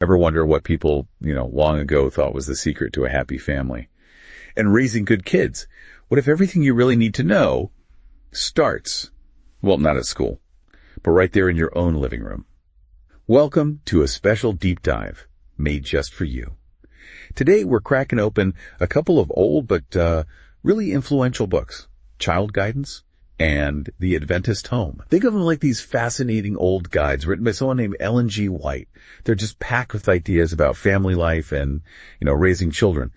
Ever wonder what people, long ago thought was the secret to a happy family? And raising good kids. What if everything you really need to know starts, well, not at school, but right there in your own living room? Welcome to a special deep dive made just for you. Today we're cracking open a couple of old but really influential books, Child Guidance and The Adventist Home. Think of them like these fascinating old guides written by someone named Ellen G. White. They're just packed with ideas about family life and, raising children.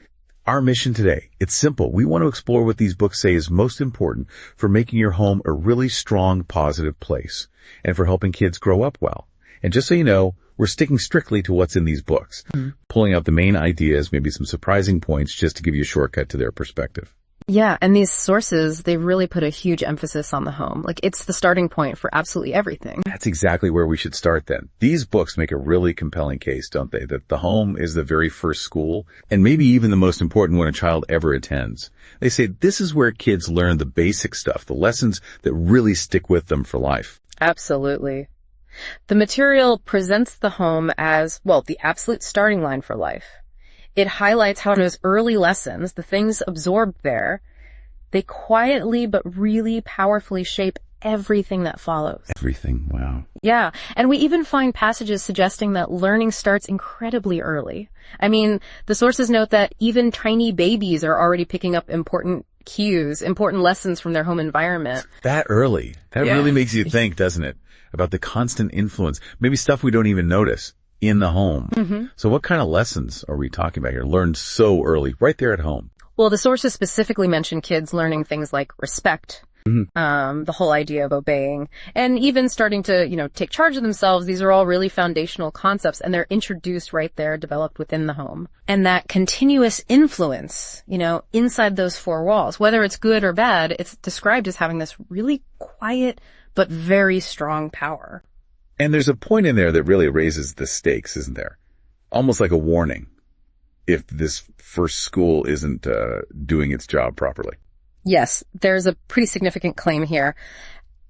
Our mission today, it's simple. We want to explore what these books say is most important for making your home a really strong, positive place and for helping kids grow up well. And just so you know, we're sticking strictly to what's in these books, pulling out the main ideas, maybe some surprising points just to give you a shortcut to their perspective. Yeah, and these sources, they really put a huge emphasis on the home. Like, it's the starting point for absolutely everything. That's exactly where we should start then. These books make a really compelling case, don't they? That the home is the very first school, and maybe even the most important one a child ever attends. They say this is where kids learn the basic stuff, the lessons that really stick with them for life. Absolutely. The material presents the home as, well, the absolute starting line for life. It highlights how those early lessons, the things absorbed there, they quietly but really powerfully shape everything that follows. Everything, wow. Yeah, and we even find passages suggesting that learning starts incredibly early. I mean, the sources note that even tiny babies are already picking up important cues, important lessons from their home environment. That early. That really makes you think, doesn't it? About the constant influence, maybe stuff we don't even notice in the home. So what kind of lessons are we talking about here? Learned so early, right there at home. Well, the sources specifically mention kids learning things like respect, the whole idea of obeying, and even starting to, take charge of themselves. These are all really foundational concepts, and they're introduced right there, developed within the home. And that continuous influence, inside those four walls, whether it's good or bad, it's described as having this really quiet but very strong power. And there's a point in there that really raises the stakes, isn't there? Almost like a warning if this first school isn't doing its job properly. Yes, there's a pretty significant claim here.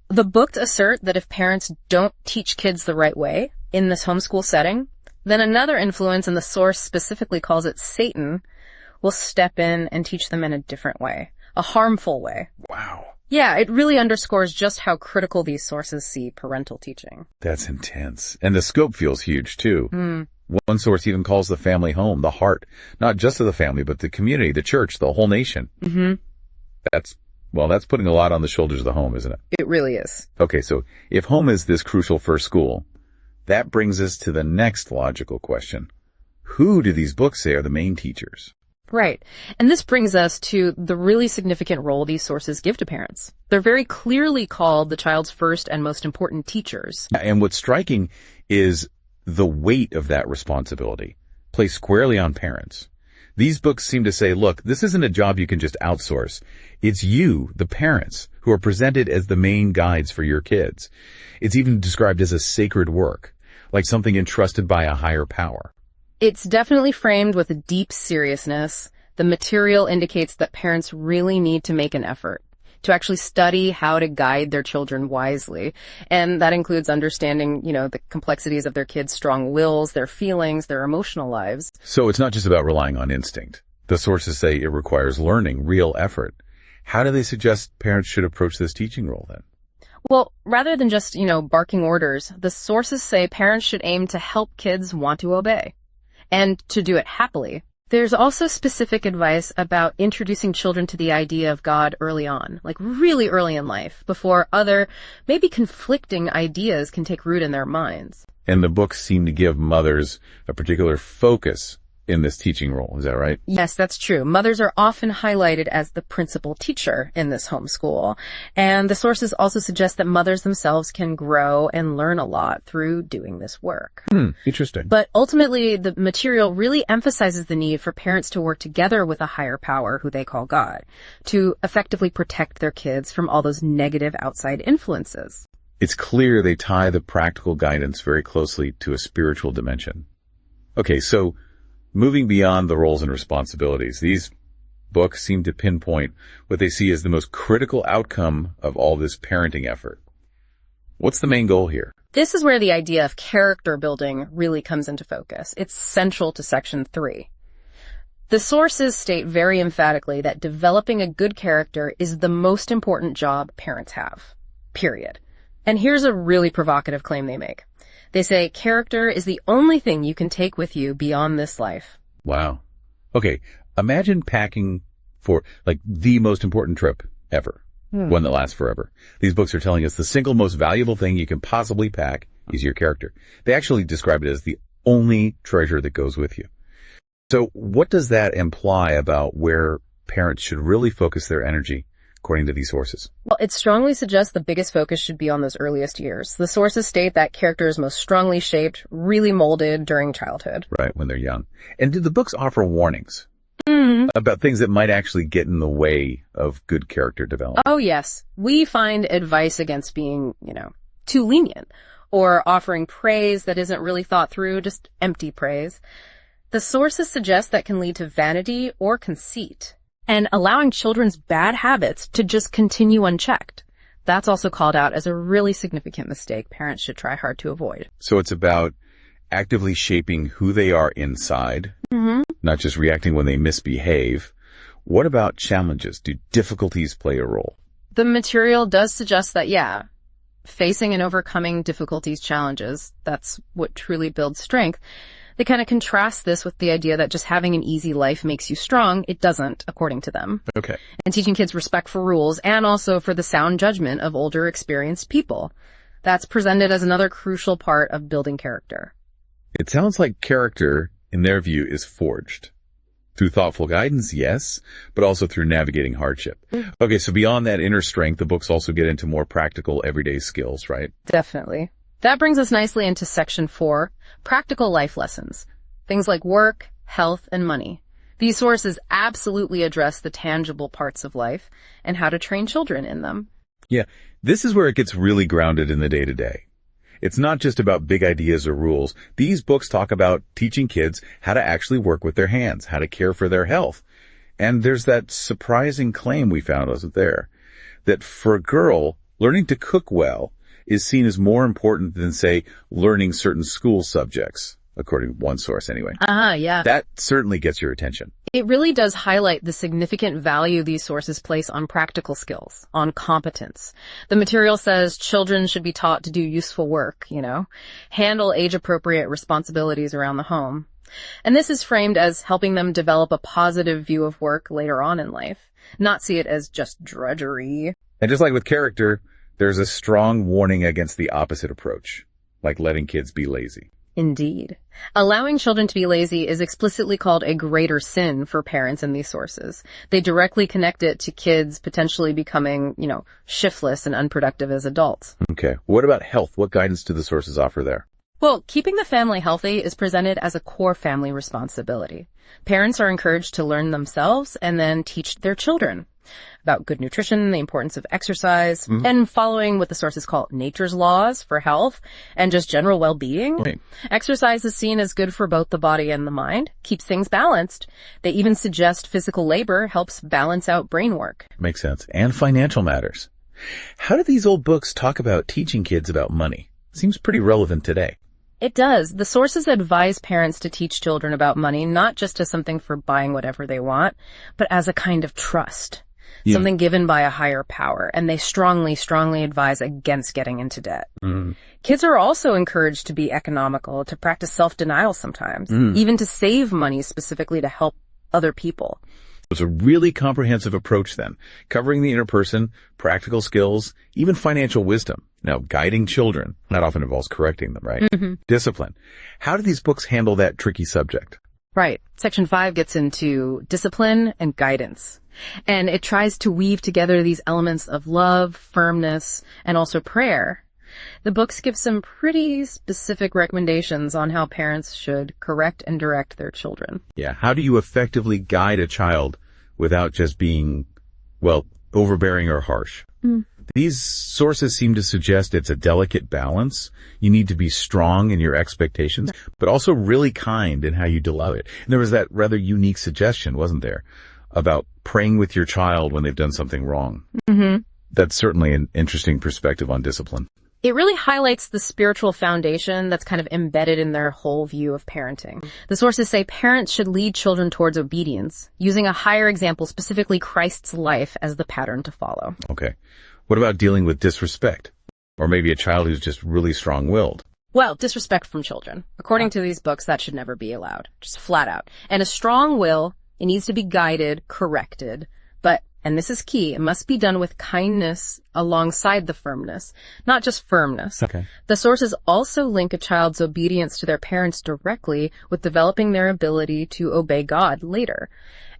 The books assert that if parents don't teach kids the right way in this homeschool setting, then another influence, and the source specifically calls it Satan, will step in and teach them in a different way, a harmful way. Wow. Yeah, it really underscores just how critical these sources see parental teaching. That's intense. And the scope feels huge, too. One source even calls the family home, the heart, not just of the family, but the community, the church, the whole nation. That's putting a lot on the shoulders of the home, isn't it? It really is. Okay, so if home is this crucial first school, that brings us to the next logical question. Who do these books say are the main teachers? Right. And this brings us to the really significant role these sources give to parents. They're very clearly called the child's first and most important teachers. And what's striking is the weight of that responsibility placed squarely on parents. These books seem to say, look, this isn't a job you can just outsource. It's you, the parents, who are presented as the main guides for your kids. It's even described as a sacred work, like something entrusted by a higher power. It's definitely framed with a deep seriousness. The material indicates that parents really need to make an effort to actually study how to guide their children wisely. And that includes understanding, the complexities of their kids' strong wills, their feelings, their emotional lives. So it's not just about relying on instinct. The sources say it requires learning, real effort. How do they suggest parents should approach this teaching role then? Well, rather than just, barking orders, the sources say parents should aim to help kids want to obey, and to do it happily. There's also specific advice about introducing children to the idea of God early on, like really early in life, before other, maybe conflicting ideas can take root in their minds. And the books seem to give mothers a particular focus in this teaching role. Is that right? Yes, that's true. Mothers are often highlighted as the principal teacher in this homeschool. And the sources also suggest that mothers themselves can grow and learn a lot through doing this work. Interesting. But ultimately, the material really emphasizes the need for parents to work together with a higher power, who they call God, to effectively protect their kids from all those negative outside influences. It's clear they tie the practical guidance very closely to a spiritual dimension. Okay, so moving beyond the roles and responsibilities, these books seem to pinpoint what they see as the most critical outcome of all this parenting effort. What's the main goal here? This is where the idea of character building really comes into focus. It's central to Section 3. The sources state very emphatically that developing a good character is the most important job parents have. Period. And here's a really provocative claim they make. They say character is the only thing you can take with you beyond this life. Wow. Okay, imagine packing for, like, the most important trip ever. One that lasts forever. These books are telling us the single most valuable thing you can possibly pack is your character. They actually describe it as the only treasure that goes with you. So what does that imply about where parents should really focus their energy, according to these sources? Well, it strongly suggests the biggest focus should be on those earliest years. The sources state that character is most strongly shaped, really molded during childhood. Right, when they're young. And do the books offer warnings about things that might actually get in the way of good character development? Oh, yes. We find advice against being, too lenient or offering praise that isn't really thought through, just empty praise. The sources suggest that can lead to vanity or conceit and allowing children's bad habits to just continue unchecked. That's also called out as a really significant mistake parents should try hard to avoid. So it's about actively shaping who they are inside, not just reacting when they misbehave. What about challenges? Do difficulties play a role? The material does suggest that, yeah, facing and overcoming difficulties, challenges, that's what truly builds strength. They kind of contrast this with the idea that just having an easy life makes you strong. It doesn't, according to them. Okay. And teaching kids respect for rules and also for the sound judgment of older, experienced people. That's presented as another crucial part of building character. It sounds like character, in their view, is forged. Through thoughtful guidance, yes, but also through navigating hardship. Okay, so beyond that inner strength, the books also get into more practical, everyday skills, right? Definitely. That brings us nicely into Section 4, practical life lessons. Things like work, health, and money. These sources absolutely address the tangible parts of life and how to train children in them. Yeah, this is where it gets really grounded in the day-to-day. It's not just about big ideas or rules. These books talk about teaching kids how to actually work with their hands, how to care for their health. And there's that surprising claim we found, wasn't there, that for a girl, learning to cook well is seen as more important than, say, learning certain school subjects, according to one source anyway. Yeah. That certainly gets your attention. It really does highlight the significant value these sources place on practical skills, on competence. The material says children should be taught to do useful work, handle age-appropriate responsibilities around the home. And this is framed as helping them develop a positive view of work later on in life, not see it as just drudgery. And just like with character, there's a strong warning against the opposite approach, like letting kids be lazy. Indeed. Allowing children to be lazy is explicitly called a greater sin for parents in these sources. They directly connect it to kids potentially becoming, shiftless and unproductive as adults. Okay. What about health? What guidance do the sources offer there? Well, keeping the family healthy is presented as a core family responsibility. Parents are encouraged to learn themselves and then teach their children about good nutrition, the importance of exercise, and following what the sources call nature's laws for health and just general well-being. Right. Exercise is seen as good for both the body and the mind, keeps things balanced. They even suggest physical labor helps balance out brain work. Makes sense. And financial matters. How do these old books talk about teaching kids about money? Seems pretty relevant today. It does. The sources advise parents to teach children about money, not just as something for buying whatever they want, but as a kind of trust. Yeah. Something given by a higher power, and they strongly advise against getting into debt. Kids are also encouraged to be economical, to practice self-denial sometimes, even to save money specifically to help other people. It's a really comprehensive approach then, covering the inner person, practical skills, even financial wisdom. Now, guiding children, that often involves correcting them, right? Discipline. How do these books handle that tricky subject? Right. Section 5 gets into discipline and guidance. And it tries to weave together these elements of love, firmness, and also prayer. The books give some pretty specific recommendations on how parents should correct and direct their children. Yeah. How do you effectively guide a child without just being, overbearing or harsh? These sources seem to suggest it's a delicate balance. You need to be strong in your expectations, but also really kind in how you deliver it. And there was that rather unique suggestion, wasn't there, about praying with your child when they've done something wrong. That's certainly an interesting perspective on discipline. It really highlights the spiritual foundation that's kind of embedded in their whole view of parenting. The sources say parents should lead children towards obedience, using a higher example, specifically Christ's life, as the pattern to follow. Okay. What about dealing with disrespect? Or maybe a child who's just really strong-willed? Well, disrespect from children. According to these books, that should never be allowed. Just flat out. And a strong will, it needs to be guided, corrected, but, and this is key, it must be done with kindness alongside the firmness, not just firmness. Okay. The sources also link a child's obedience to their parents directly with developing their ability to obey God later.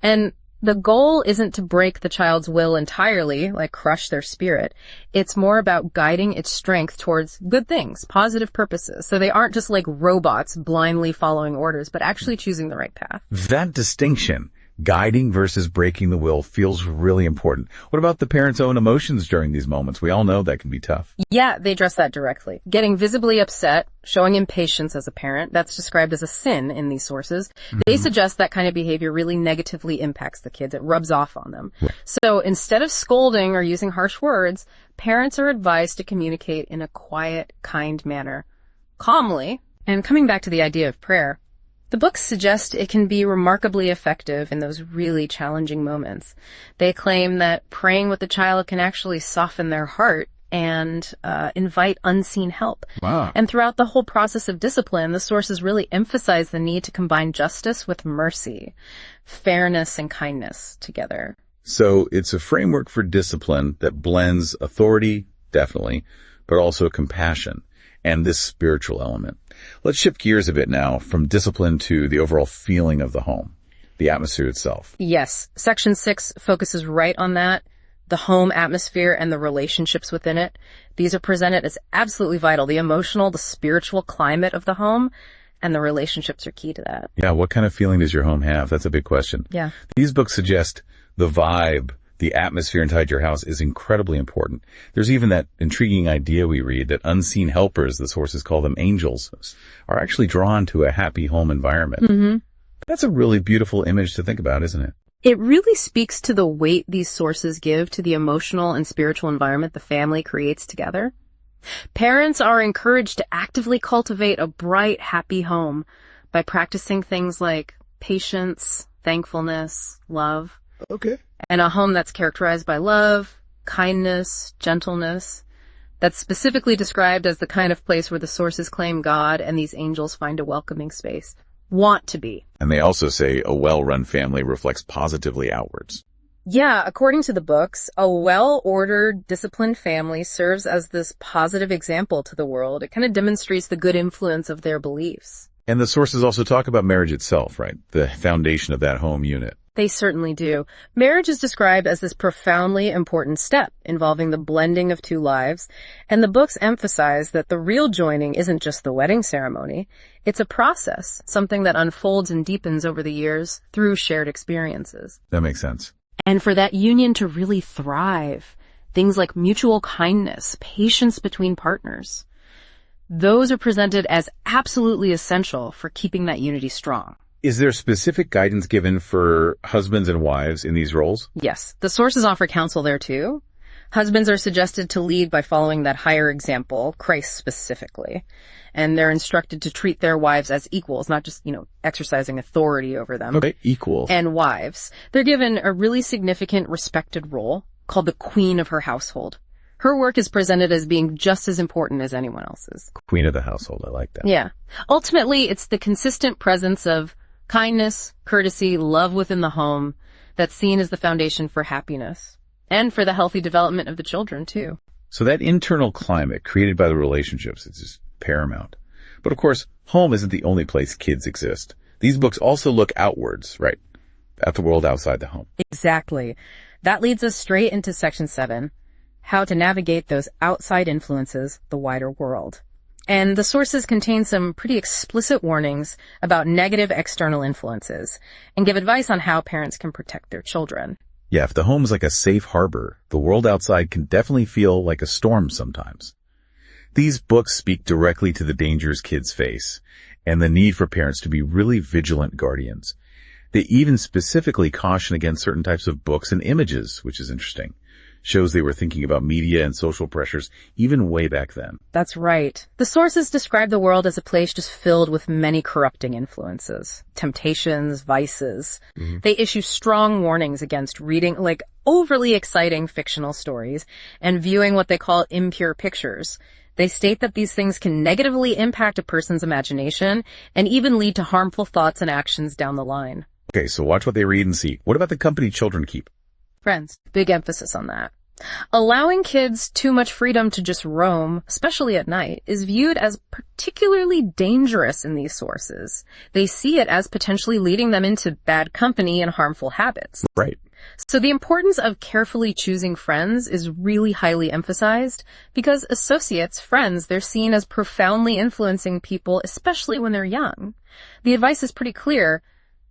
And the goal isn't to break the child's will entirely, like crush their spirit. It's more about guiding its strength towards good things, positive purposes. So they aren't just like robots blindly following orders, but actually choosing the right path. That distinction, guiding versus breaking the will, feels really important. What about the parent's own emotions during these moments? We all know that can be tough. Yeah, they address that directly. Getting visibly upset, showing impatience as a parent, that's described as a sin in these sources. They suggest that kind of behavior really negatively impacts the kids. It rubs off on them. Right. So instead of scolding or using harsh words, parents are advised to communicate in a quiet, kind manner, calmly. And coming back to the idea of prayer, the books suggest it can be remarkably effective in those really challenging moments. They claim that praying with the child can actually soften their heart and invite unseen help. Wow. And throughout the whole process of discipline, the sources really emphasize the need to combine justice with mercy, fairness and kindness together. So it's a framework for discipline that blends authority, definitely, but also compassion and this spiritual element. Let's shift gears a bit now from discipline to the overall feeling of the home, the atmosphere itself. Yes, Section 6 focuses right on that, the home atmosphere and the relationships within it. These are presented as absolutely vital. The emotional, the spiritual climate of the home, and the relationships are key to that. Yeah, what kind of feeling does your home have? That's a big question. Yeah. These books suggest the vibe, the atmosphere inside your house is incredibly important. There's even that intriguing idea we read that unseen helpers, the sources call them angels, are actually drawn to a happy home environment. Mm-hmm. That's a really beautiful image to think about, isn't it? It really speaks to the weight these sources give to the emotional and spiritual environment the family creates together. Parents are encouraged to actively cultivate a bright, happy home by practicing things like patience, thankfulness, love. Okay. And a home that's characterized by love, kindness, gentleness, that's specifically described as the kind of place where the sources claim God and these angels find a welcoming space. Want to be. And they also say a well-run family reflects positively outwards. Yeah, according to the books, a well-ordered, disciplined family serves as this positive example to the world. It kind of demonstrates the good influence of their beliefs. And the sources also talk about marriage itself, right? The foundation of that home unit. They certainly do. Marriage is described as this profoundly important step involving the blending of two lives, and the books emphasize that the real joining isn't just the wedding ceremony. It's a process, something that unfolds and deepens over the years through shared experiences. That makes sense. And for that union to really thrive, things like mutual kindness, patience between partners, those are presented as absolutely essential for keeping that unity strong. Is there specific guidance given for husbands and wives in these roles? Yes, the sources offer counsel there too. Husbands are suggested to lead by following that higher example, Christ specifically. And they're instructed to treat their wives as equals, not just, exercising authority over them. Okay, equals. And wives. They're given a really significant respected role called the queen of her household. Her work is presented as being just as important as anyone else's. Queen of the household, I like that. Yeah. Ultimately, it's the consistent presence of kindness, courtesy, love within the home that's seen as the foundation for happiness and for the healthy development of the children, too. So that internal climate created by the relationships is just paramount. But of course, home isn't the only place kids exist. These books also look outwards, right? At the world outside the home. Exactly. That leads us straight into Section 7, how to navigate those outside influences, the wider world. And the sources contain some pretty explicit warnings about negative external influences and give advice on how parents can protect their children. Yeah, if the home is like a safe harbor, the world outside can definitely feel like a storm sometimes. These books speak directly to the dangers kids face and the need for parents to be really vigilant guardians. They even specifically caution against certain types of books and images, which is interesting, Shows they were thinking about media and social pressures even way back then. That's right. The sources describe the world as a place just filled with many corrupting influences, temptations, vices. They issue strong warnings against reading, overly exciting fictional stories and viewing what they call impure pictures. They state that these things can negatively impact a person's imagination and even lead to harmful thoughts and actions down the line. Okay, so watch what they read and see. What about the company children keep? Friends, big emphasis on that. Allowing kids too much freedom to just roam, especially at night, is viewed as particularly dangerous in these sources. They see it as potentially leading them into bad company and harmful habits. Right. So the importance of carefully choosing friends is really highly emphasized because associates, friends, they're seen as profoundly influencing people, especially when they're young. The advice is pretty clear.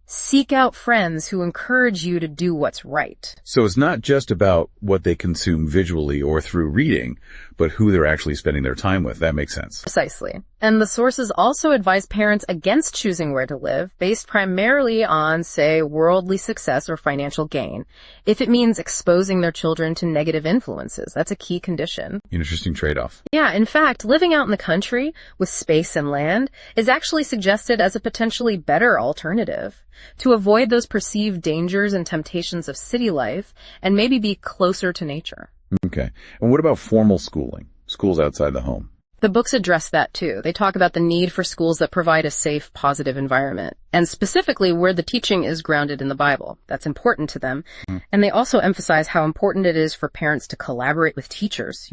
Seek out friends who encourage you to do what's right. So it's not just about what they consume visually or through reading, but who they're actually spending their time with. That makes sense. Precisely. And the sources also advise parents against choosing where to live based primarily on, say, worldly success or financial gain, if it means exposing their children to negative influences. That's a key condition. Interesting trade-off. Yeah, in fact, living out in the country with space and land is actually suggested as a potentially better alternative to avoid those perceived dangers and temptations of city life and maybe be closer to nature. Okay. And what about formal schooling? Schools outside the home? The books address that too. They talk about the need for schools that provide a safe, positive environment, and specifically where the teaching is grounded in the Bible. That's important to them. And they also emphasize how important it is for parents to collaborate with teachers,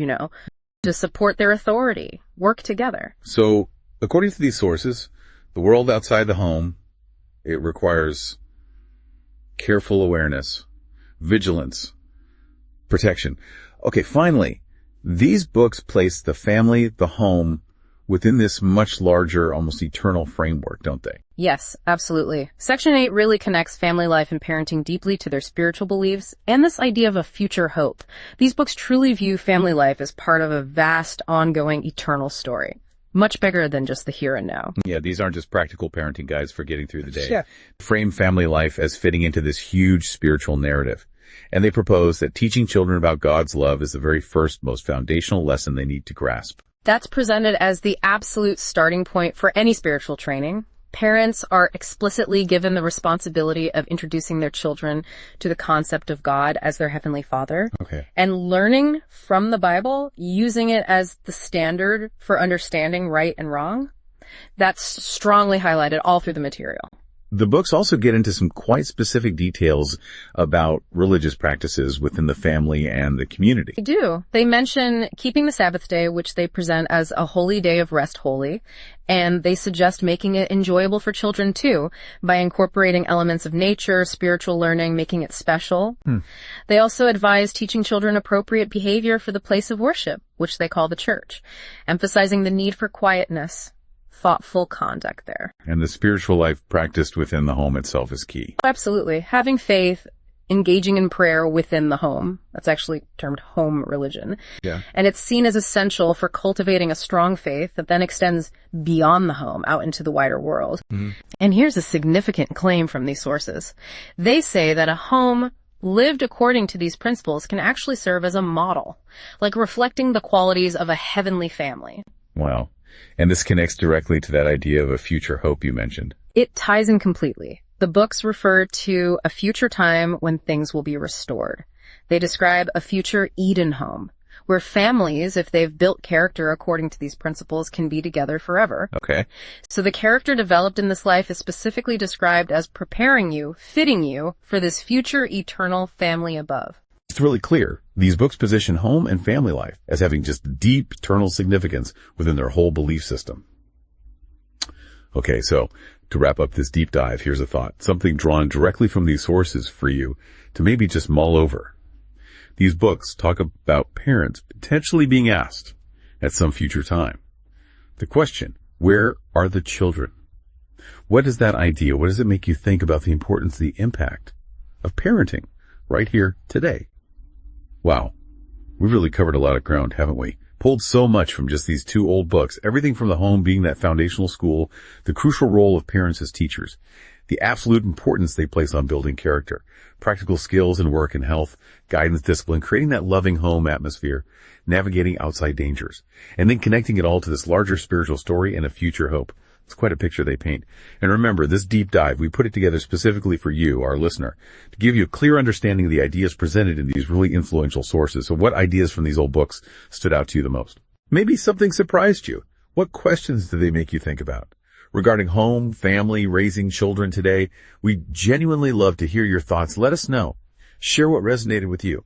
to support their authority, work together. So, according to these sources, the world outside the home, it requires careful awareness, vigilance, protection. Okay, finally, these books place the family, the home, within this much larger, almost eternal framework, don't they? Yes, absolutely. Section 8 really connects family life and parenting deeply to their spiritual beliefs and this idea of a future hope. These books truly view family life as part of a vast, ongoing, eternal story. Much bigger than just the here and now. Yeah, these aren't just practical parenting guides for getting through the day. Yeah. Frame family life as fitting into this huge spiritual narrative. And they propose that teaching children about God's love is the very first, most foundational lesson they need to grasp. That's presented as the absolute starting point for any spiritual training. Parents are explicitly given the responsibility of introducing their children to the concept of God as their Heavenly Father. Okay. And learning from the Bible, using it as the standard for understanding right and wrong. That's strongly highlighted all through the material. The books also get into some quite specific details about religious practices within the family and the community. They do. They mention keeping the Sabbath day, which they present as a holy day of rest holy, and they suggest making it enjoyable for children too by incorporating elements of nature, spiritual learning, making it special. They also advise teaching children appropriate behavior for the place of worship, which they call the church, emphasizing the need for quietness, thoughtful conduct there. And the spiritual life practiced within the home itself is key. Absolutely. Having faith, engaging in prayer within the home. That's actually termed home religion. Yeah. And it's seen as essential for cultivating a strong faith that then extends beyond the home out into the wider world. And here's a significant claim from these sources. They say that a home lived according to these principles can actually serve as a model, like reflecting the qualities of a heavenly family. Wow. And this connects directly to that idea of a future hope you mentioned. It ties in completely. The books refer to a future time when things will be restored. They describe a future Eden home, where families, if they've built character according to these principles, can be together forever. Okay. So the character developed in this life is specifically described as preparing you, fitting you for this future eternal family above. It's really clear. These books position home and family life as having just deep, eternal significance within their whole belief system. Okay, so to wrap up this deep dive, here's a thought. Something drawn directly from these sources for you to maybe just mull over. These books talk about parents potentially being asked at some future time. The question, where are the children? What is that idea? What does it make you think about the importance, the impact of parenting right here today? Wow, we've really covered a lot of ground, haven't we? Pulled so much from just these two old books, everything from the home being that foundational school, the crucial role of parents as teachers, the absolute importance they place on building character, practical skills in work and health, guidance, discipline, creating that loving home atmosphere, navigating outside dangers, and then connecting it all to this larger spiritual story and a future hope. It's quite a picture they paint. And remember, this deep dive, we put it together specifically for you, our listener, to give you a clear understanding of the ideas presented in these really influential sources. So what ideas from these old books stood out to you the most? Maybe something surprised you. What questions did they make you think about? Regarding home, family, raising children today, we genuinely love to hear your thoughts. Let us know. Share what resonated with you.